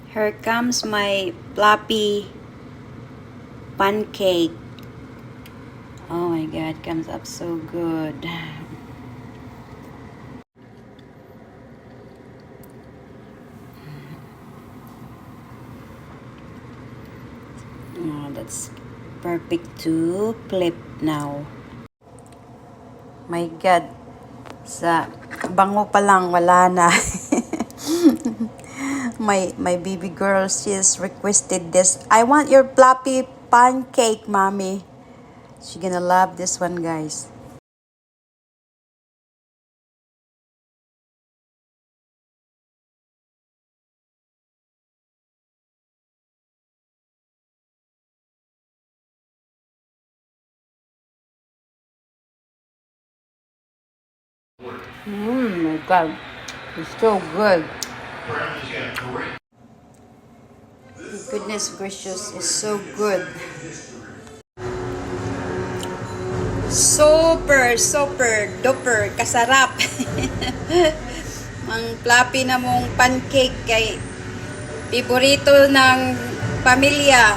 Here comes my floppy pancake. Oh my god, comes up so good. Oh, that's perfect to flip now. My god, sa bango pa lang wala na. my baby girl, she's requested this. I want your floppy pancake, mommy. She's gonna love this one, guys. My god, it's so good. Goodness gracious, it's so good. Super duper kasarap. Ang floppy na mong pancake kay paborito ng pamilya.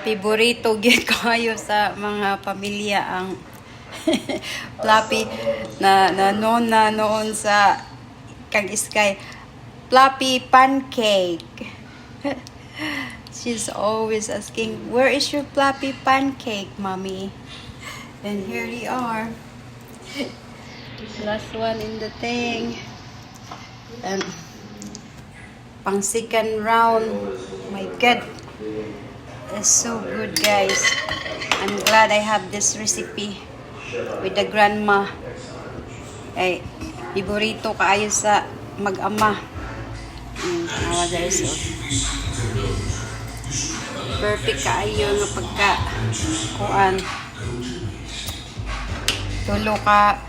Paborito gyud kayo sa mga pamilya ang floppy na noon sa kang Sky. Floppy pancake. She's always asking, where is your floppy pancake, mommy? And here they are. Last one in the thing. And pang second round. My god. It's so good, guys. I'm glad I have this recipe with the grandma. Ay, paborito kaayo sa mag-ama. Awa guys. Perfect kaayo nga pagka kuan. Tulo ka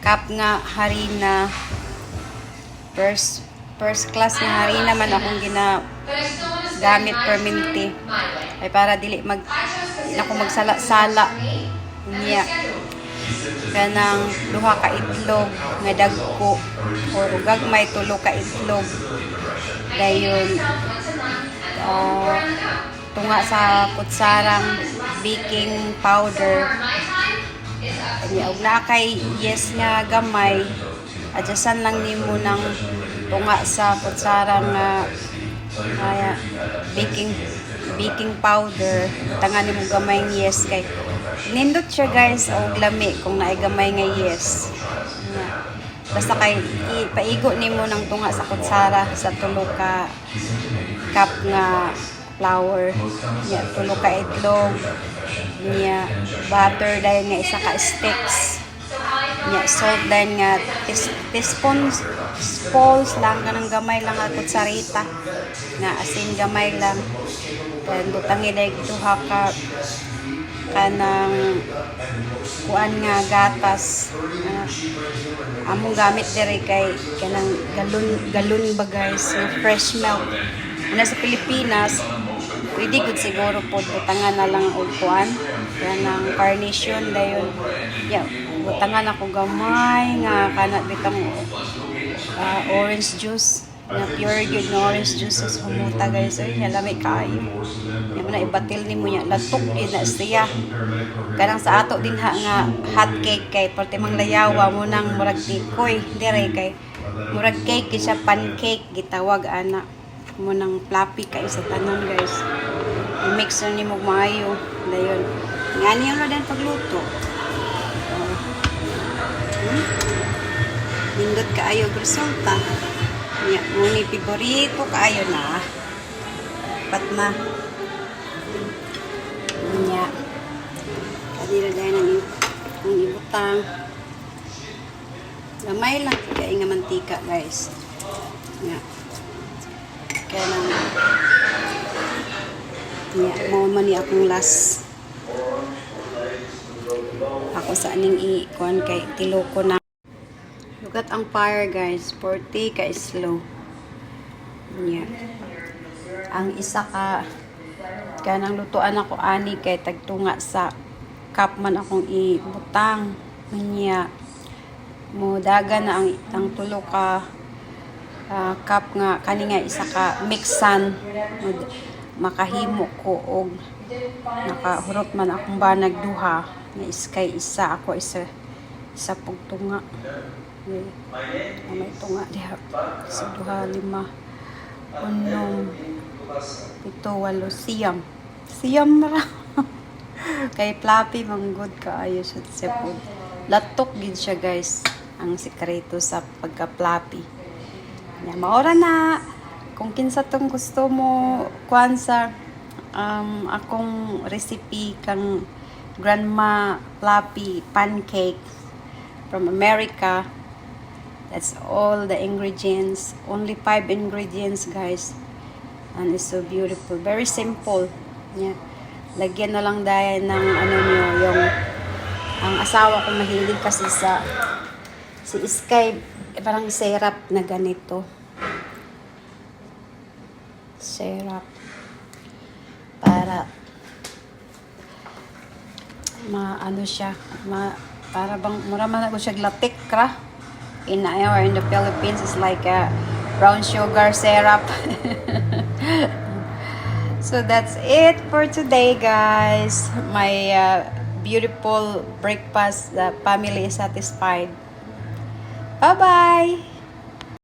cup nga harina. First class nga harina man akong gamit perminti. Ay para dili ako magsala-sala niya. Kanang duha ka itlog nga dagko or gagmay tulo ka itlog. Dayon tunga sa kutsarang baking powder. Og na kay yes nga gamay, adjustan lang nimo ng tunga sa kutsarang baking powder. Tangan nimo gamay ng yes kay nindot siya guys og lami kung naay gamay nga yes. Basta kay ipaigo nimo ng tunga sa kutsara sa tulo ka cup nga flour, niya tulo ka itlog, niya butter dahil nga isa ka sticks, niya salt dahil nga teaspoons lang kanang gamay lang at kutsarita nga asin gamay lang, then butangi dahil duha ka kanang kuan nga gatas among gamit diri kay kanang galon ba guys nga fresh milk na sa Pilipinas. Pwede good siguro po butangan na lang og kuan kanang carnation dayon butangan ako gamay nga kana bitang orange juice na pure good na orange juice sa humuta guys. Ay lami kayo yan na ibatil nimo nya latok din na siya kanang sa ato din nga hot cake kay parte mang layawa mo nang murag tikoy dire kay murag cake siya pancake gitawag ana mo nang floppy kay sa tanan guys. I-mix na nimo maayo dayon ngani ra din pagluto. Nindot kaayo resulta. Nya mo ni paborito kaayo na. Pat na. Nya. Kadira dayon ang ibutang. Gamay lang kay nga mantika guys. Nya. Kaya lang mo man ni akong last ako sa aning i-kuan kay tiloko na lugat ang fire guys 40 ka slow niya ang isa ka kanang lutuan ako ani kay tagtunga sa cup man akong ibutang niya mo daga na ang tulo ka cup nga kani nga isa ka mixan makahimo ko og nakahurot man akong banag duha nga iskay isa ako isa pug tunga may tunga diha sa duha lima unong pito walo siyam ra kay Fluffy manggod kaayo siya pud latok gid siya guys ang sikreto sa pagka Fluffy. Ya, maora na kung kinsa tong gusto mo kuan sa akong recipe kang Grandma Fluffy pancake from America. That's all the ingredients. Only 5 ingredients, guys. And it's so beautiful. Very simple. Yeah. Lagyan na lang dahil ng ano nyo, yung ang asawa ko mahilig kasi sa si Sky parang syrup na ganito. Syrup. Para maano siya, para bang mura man ako siya latik ra. In the Philippines it's like a brown sugar syrup. So that's it for today, guys. My beautiful breakfast. The family is satisfied. Bye-bye.